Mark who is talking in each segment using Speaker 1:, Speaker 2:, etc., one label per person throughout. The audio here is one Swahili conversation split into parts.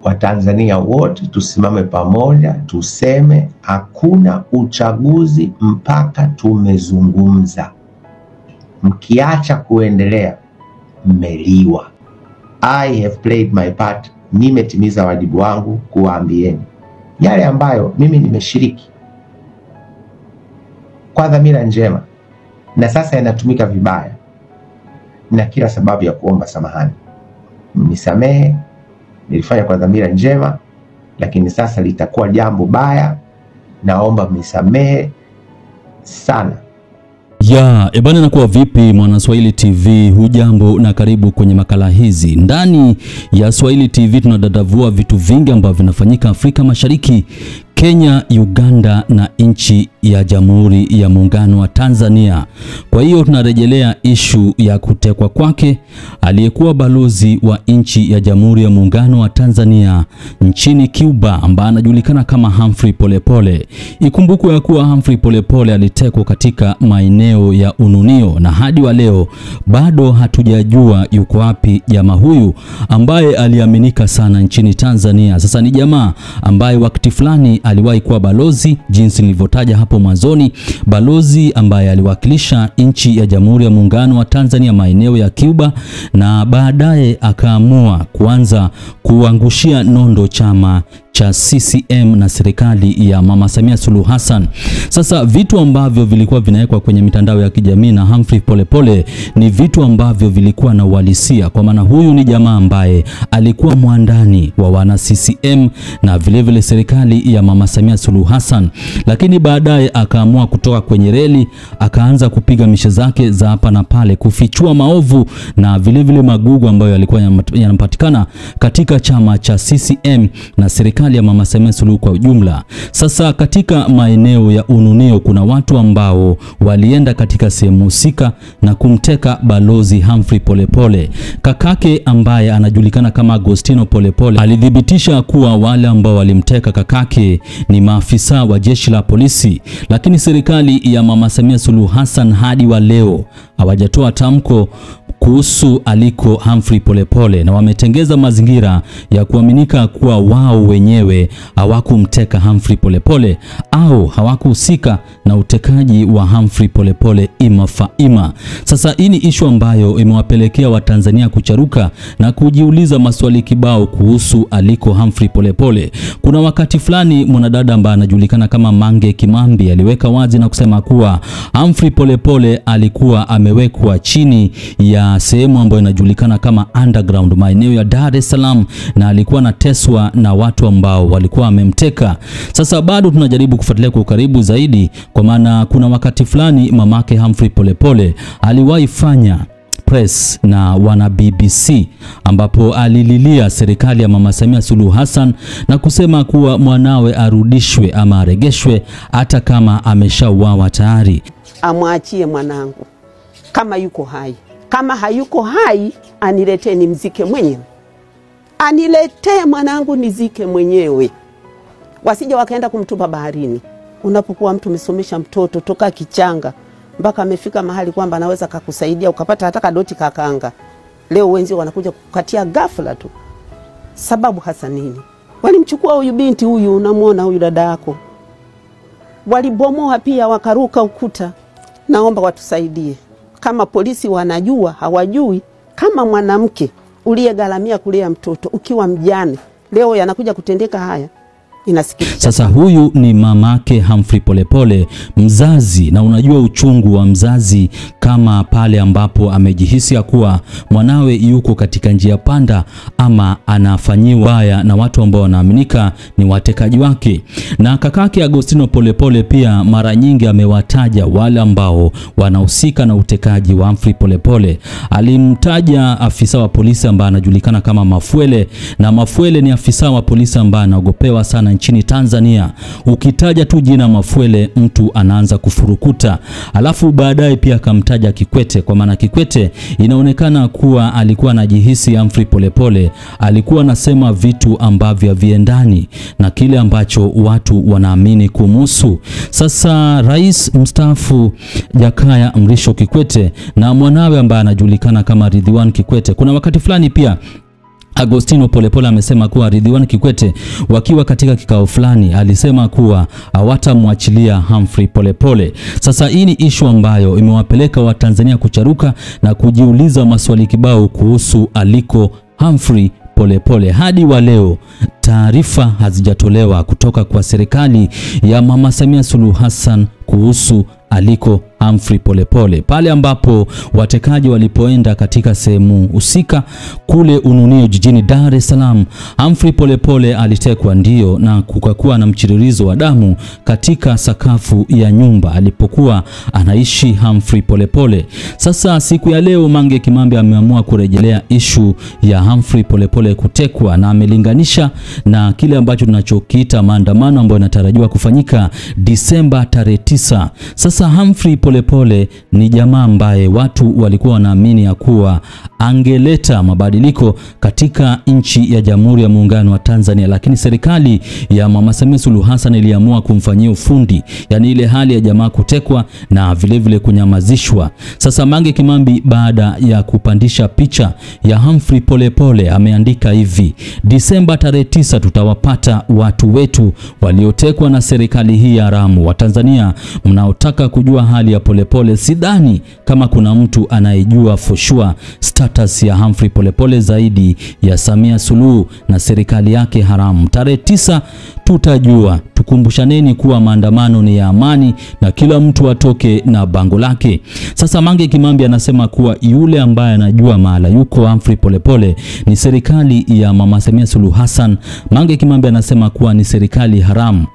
Speaker 1: Watanzania wote tusimame pamoja, tuseme hakuna uchaguzi mpaka tumezungumza. Mkiacha kuendelea, mmeliwa. I have played my part. Nimetimiza wajibu wangu kuwaambieni yale ambayo mimi nimeshiriki kwa dhamira njema, na sasa yanatumika vibaya, na kila sababu ya kuomba samahani. Mnisamehe, nilifanya kwa dhamira njema, lakini sasa litakuwa jambo baya. Naomba mnisamehe sana.
Speaker 2: Ya, ebana nakuwa vipi mwana Swahili TV, hujambo na karibu kwenye makala hizi. Ndani ya Swahili TV tunadadavua vitu vingi ambavyo vinafanyika Afrika Mashariki, Kenya, Uganda na nchi ya Jamhuri ya Muungano wa Tanzania. Kwa hiyo tunarejelea ishu ya kutekwa kwake aliyekuwa balozi wa nchi ya Jamhuri ya Muungano wa Tanzania nchini Cuba, ambaye anajulikana kama Humphrey Polepole. Ikumbukwe ya kuwa Humphrey Polepole alitekwa katika maeneo ya Ununio, na hadi wa leo bado hatujajua yuko wapi jamaa huyu ambaye aliaminika sana nchini Tanzania. Sasa ni jamaa ambaye wakati fulani aliwahi kuwa balozi, jinsi nilivyotaja hapo mwanzoni, balozi ambaye aliwakilisha nchi ya Jamhuri ya Muungano wa Tanzania maeneo ya Cuba, na baadaye akaamua kuanza kuangushia nondo chama cha CCM na serikali ya Mama Samia Suluhu Hassan. Sasa vitu ambavyo vilikuwa vinawekwa kwenye mitandao ya kijamii na Humphrey Polepole ni vitu ambavyo vilikuwa na uhalisia, kwa maana huyu ni jamaa ambaye alikuwa mwandani wa wana CCM na vile serikali ya Mama Samia Suluhu Hassan, lakini baadaye akaamua kutoka kwenye reli, akaanza kupiga mishe zake za hapa na pale kufichua maovu na vile magugu ambayo yalikuwa yanapatikana katika chama cha CCM na serikali ya Mama Samia Suluhu kwa ujumla. Sasa katika maeneo ya Ununio kuna watu ambao walienda katika sehemu husika na kumteka balozi Humphrey Polepole. Kakake ambaye anajulikana kama Agostino Polepole alithibitisha kuwa wale ambao walimteka kakake ni maafisa wa jeshi la polisi, lakini serikali ya Mama Samia Suluhu Hassan hadi wa leo hawajatoa tamko kuhusu aliko Humphrey Polepole, na wametengeza mazingira ya kuaminika kuwa wao wenyewe hawakumteka Humphrey Polepole au hawakuhusika na utekaji wa Humphrey Polepole ima. Sasa hii ni issue ambayo imewapelekea Watanzania kucharuka na kujiuliza maswali kibao kuhusu aliko Humphrey Polepole. Kuna wakati fulani mwanadada ambaye anajulikana kama Mange Kimambi aliweka wazi na kusema kuwa Humphrey Polepole alikuwa amewekwa chini ya sehemu ambayo inajulikana kama underground maeneo ya Dar es Salaam, na alikuwa anateswa na watu ambao walikuwa wamemteka. Sasa bado tunajaribu kufuatilia kwa karibu zaidi, kwa maana kuna wakati fulani mamake Humphrey Polepole aliwahi fanya press na wana BBC ambapo alililia serikali ya Mama Samia Suluhu Hassan na kusema kuwa mwanawe arudishwe ama aregeshwe hata kama ameshauawa tayari.
Speaker 3: Amwachie mwanangu kama yuko hai. Kama hayuko hai, aniletee nimzike mwenyewe. Aniletee mwanangu nizike mwenyewe. Wasije wakaenda kumtupa baharini. Unapokuwa mtu umesomesha mtoto toka kichanga mpaka amefika mahali kwamba anaweza kukusaidia ukapata hata kadoti kakanga, leo wenzi wanakuja kukatia ghafla tu. Sababu hasa nini? Walimchukua huyu binti huyu, unamuona huyu dada yako, walibomoa pia wakaruka ukuta. Naomba watusaidie. Kama polisi wanajua, hawajui, kama mwanamke uliyegaramia kulea mtoto ukiwa mjane, leo yanakuja kutendeka haya, inasikitisha.
Speaker 2: Sasa huyu ni mamake Humphrey Polepole, mzazi, na unajua uchungu wa mzazi kama pale ambapo amejihisi kuwa mwanawe yuko katika njia panda ama anafanyiwa baya na watu ambao wanaaminika ni watekaji wake. Na kakake Agostino Polepole pia mara nyingi amewataja wale ambao wanahusika na utekaji wa Humphrey Polepole. Alimtaja afisa wa polisi ambaye anajulikana kama Mafuele, na Mafuele ni afisa wa polisi ambaye anaogopewa sana nchini Tanzania. Ukitaja tu jina Mafuele mtu anaanza kufurukuta. Alafu baadaye pia akamtaja Kikwete, kwa maana Kikwete inaonekana kuwa alikuwa anajihisi Humphrey Polepole alikuwa anasema vitu ambavyo haviendani na kile ambacho watu wanaamini kumhusu. Sasa rais mstaafu Jakaya Mrisho Kikwete na mwanawe ambaye anajulikana kama Ridhiwani Kikwete, kuna wakati fulani pia Agostino Polepole amesema kuwa Ridhiwani Kikwete wakiwa katika kikao fulani alisema kuwa hawatamwachilia Humphrey Polepole. Sasa hii ni issue ambayo imewapeleka Watanzania kucharuka na kujiuliza maswali kibao kuhusu aliko Humphrey Polepole. Hadi wa leo taarifa hazijatolewa kutoka kwa serikali ya Mama Samia Suluhu Hassan kuhusu aliko Humphrey Polepole. Pale ambapo watekaji walipoenda katika sehemu husika kule Ununio jijini Dar es Salaam, Humphrey Polepole alitekwa ndio, na kukakuwa na mchiririzo wa damu katika sakafu ya nyumba alipokuwa anaishi Humphrey Polepole. Sasa siku ya leo Mange Kimambi ameamua kurejelea issue ya Humphrey Polepole kutekwa, na amelinganisha na kile ambacho tunachokiita maandamano ambayo yanatarajiwa kufanyika Disemba tarehe 9. Sasa Humphrey Polepole ni jamaa ambaye watu walikuwa wanaamini ya kuwa angeleta mabadiliko katika nchi ya Jamhuri ya Muungano wa Tanzania, lakini serikali ya Mama Samia Suluhu Hassan iliamua kumfanyia ufundi, yani ile hali ya jamaa kutekwa na vile kunyamazishwa. Sasa Mange Kimambi baada ya kupandisha picha ya Humphrey Polepole ameandika hivi: Disemba tarehe 9 tutawapata watu wetu waliotekwa na serikali hii haramu. Watanzania mnaotaka kujua hali ya Polepole, sidhani kama kuna mtu anayejua for sure status ya Humphrey Polepole zaidi ya Samia Suluhu na serikali yake haramu. Tarehe 9 tutajua. Tukumbushaneni kuwa maandamano ni ya amani na kila mtu atoke na bango lake. Sasa Mange Kimambi anasema kuwa yule ambaye anajua mahala yuko Humphrey Polepole ni serikali ya Mama Samia Suluhu Hassan. Mange Kimambi anasema kuwa ni serikali haramu,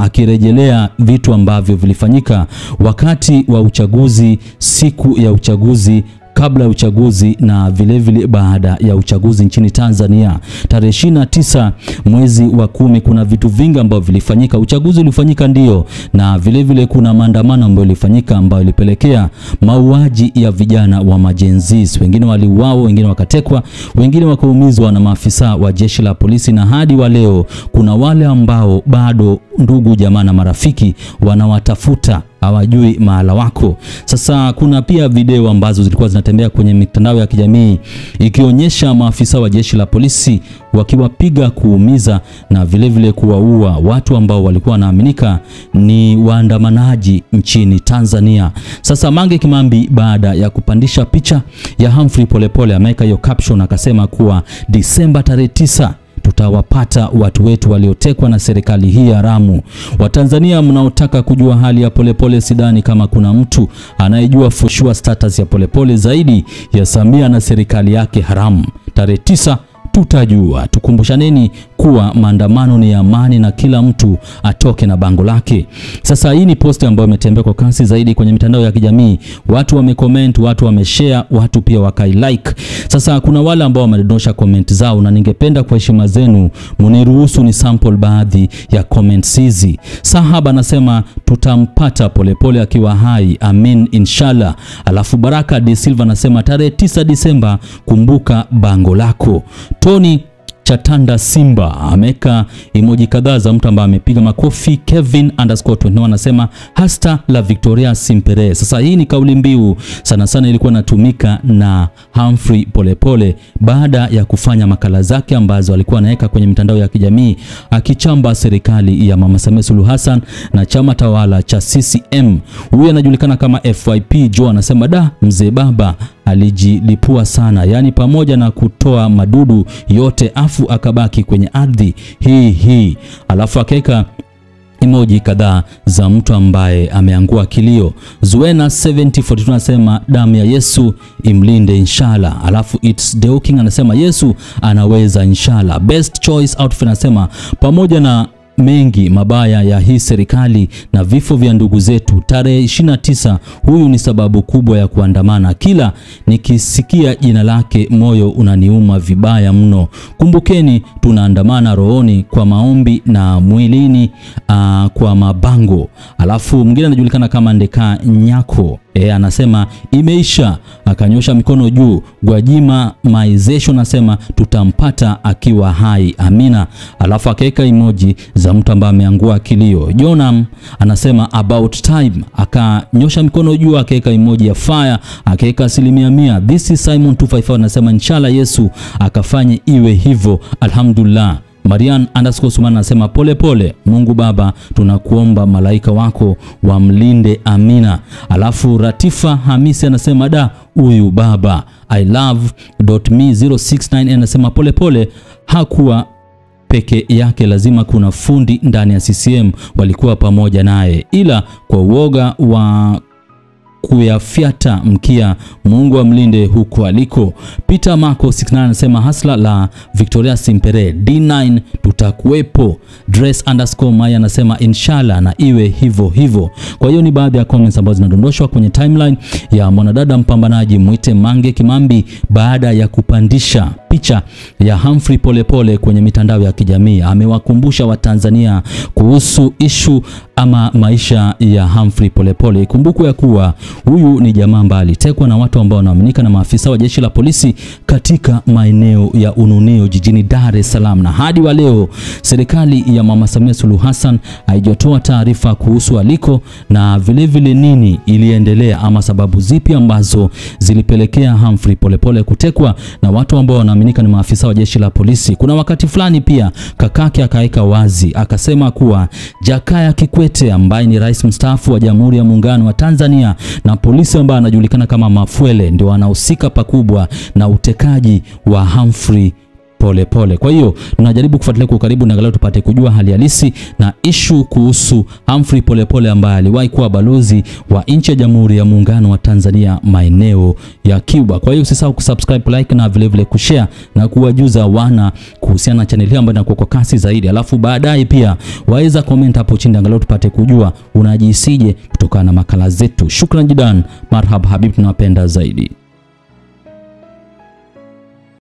Speaker 2: akirejelea vitu ambavyo vilifanyika wakati wa uchaguzi, siku ya uchaguzi, kabla ya uchaguzi na vile baada ya uchaguzi nchini Tanzania. Tarehe 29 mwezi wa 10 kuna vitu vingi ambavyo vilifanyika. Uchaguzi ulifanyika ndio, na vile kuna maandamano ambayo ilifanyika ambayo ilipelekea mauaji ya vijana wa majenzis. Wengine waliuawa, wengine wakatekwa, wengine wakaumizwa na maafisa wa jeshi la polisi, na hadi wa leo kuna wale ambao bado ndugu jamaa na marafiki wanawatafuta, hawajui mahala wako. Sasa kuna pia video ambazo zilikuwa zinatembea kwenye mitandao ya kijamii ikionyesha maafisa wa jeshi la polisi wakiwapiga, kuumiza na vile kuwaua watu ambao walikuwa wanaaminika ni waandamanaji nchini Tanzania. Sasa Mange Kimambi baada ya kupandisha picha ya Humphrey Polepole ameweka hiyo caption akasema kuwa Disemba tarehe 9 tutawapata watu wetu waliotekwa na serikali hii haramu. Watanzania mnaotaka kujua hali ya Polepole, sidhani kama kuna mtu anayejua for sure status ya Polepole zaidi ya Samia na serikali yake haramu. Tarehe 9 tutajua. Tukumbushaneni kuwa maandamano ni amani na kila mtu atoke na bango lake. Sasa hii ni post ambayo imetembea kwa kasi zaidi kwenye mitandao ya kijamii. Watu wamecomment, watu wameshare, watu pia wakai-like. Sasa kuna wale ambao wamedondosha comment zao, na ningependa kwa heshima zenu mniruhusu ni sample baadhi ya comments hizi. Sahaba anasema tutampata Polepole akiwa hai, amin inshallah. Alafu Baraka De Silva anasema tarehe 9 Disemba kumbuka bango lako. Tony Chatanda Simba ameka emoji kadhaa za mtu ambaye amepiga makofi. Kevin_21 anasema hasta la Victoria Simpere. Sasa hii ni kauli mbiu sana ilikuwa inatumika na Humphrey Polepole baada ya kufanya makala zake ambazo alikuwa anaweka kwenye mitandao ya kijamii akichamba serikali ya Mama Samia Suluhu Hassan na chama tawala cha CCM. Huyu anajulikana kama FYP Joe anasema da mzee baba alijilipua sana, yani pamoja na kutoa madudu yote afu akabaki kwenye ardhi hii. Alafu akaweka emoji kadhaa za mtu ambaye ameangua kilio. Zuena 7042 anasema damu ya Yesu imlinde inshallah. Alafu It's Deoking anasema Yesu anaweza inshallah. Best Choice Outfit anasema pamoja na mengi mabaya ya hii serikali na vifo vya ndugu zetu, tarehe 29 huyu ni sababu kubwa ya kuandamana. Kila nikisikia jina lake moyo unaniuma vibaya mno. Kumbukeni tunaandamana rohoni kwa maombi na mwilini kwa mabango. Alafu mwingine anajulikana kama Ndeka Nyako anasema imeisha, akanyosha mikono juu. Gwajima Maizesho anasema tutampata akiwa hai, amina. Alafu akaweka emoji za za mtu ambaye ameangua kilio. Jonam anasema about time, akanyosha mikono juu, akaweka emoji ya fire, akaweka 100%. This is Simon 255 anasema inshallah Yesu akafanye iwe hivyo, alhamdulillah. Marian _Suman anasema pole pole, Mungu Baba tunakuomba malaika wako wamlinde, amina. Alafu Ratifa Hamisi anasema da huyu baba. I love.me 069 anasema pole pole, hakuwa peke yake, lazima kuna fundi ndani ya CCM walikuwa pamoja naye, ila kwa uoga wa kuyafyata mkia, Mungu amlinde huko aliko. Peter Marco 69 anasema hasla la Victoria Simpere D9 tutakuwepo. Dress_Maya anasema inshallah na iwe hivyo hivyo. Kwa hiyo ni baadhi ya comments ambazo zinadondoshwa kwenye timeline ya mwanadada mpambanaji Mwite Mange Kimambi baada ya kupandisha picha ya Humphrey Polepole kwenye mitandao ya kijamii. Amewakumbusha Watanzania kuhusu issue ama maisha ya Humphrey Polepole. Ikumbukwe ya kuwa huyu ni jamaa ambaye alitekwa na watu ambao wanaaminika na maafisa wa jeshi la polisi katika maeneo ya Ununio jijini Dar es Salaam, na hadi wa leo serikali ya Mama Samia Suluhu Hassan haijatoa taarifa kuhusu aliko na vile nini iliendelea ama sababu zipi ambazo zilipelekea Humphrey Polepole kutekwa na watu ambao wanaaminika ni maafisa wa jeshi la polisi. Kuna wakati fulani pia kakake akaeka wazi akasema kuwa Jakaya Kikwete ambaye ni rais mstaafu wa Jamhuri ya Muungano wa Tanzania na polisi ambaye anajulikana kama Mafwele ndio wanahusika pakubwa na utekaji wa Humphrey Polepole. Kwa hiyo tunajaribu kufuatilia kwa karibu na angalau tupate kujua hali halisi na issue kuhusu Humphrey Polepole ambaye aliwahi kuwa balozi wa nchi ya Jamhuri ya Muungano wa Tanzania maeneo ya Cuba. Kwa hiyo usisahau kusubscribe, like na vile kushare na kuwajuza wana kuhusiana na channel hii ambayo inakuwa kwa kasi zaidi. Alafu baadaye pia waweza comment hapo chini angalau tupate kujua unajisije kutokana na makala zetu. Shukran jidan, marhaba habib, tunawapenda zaidi.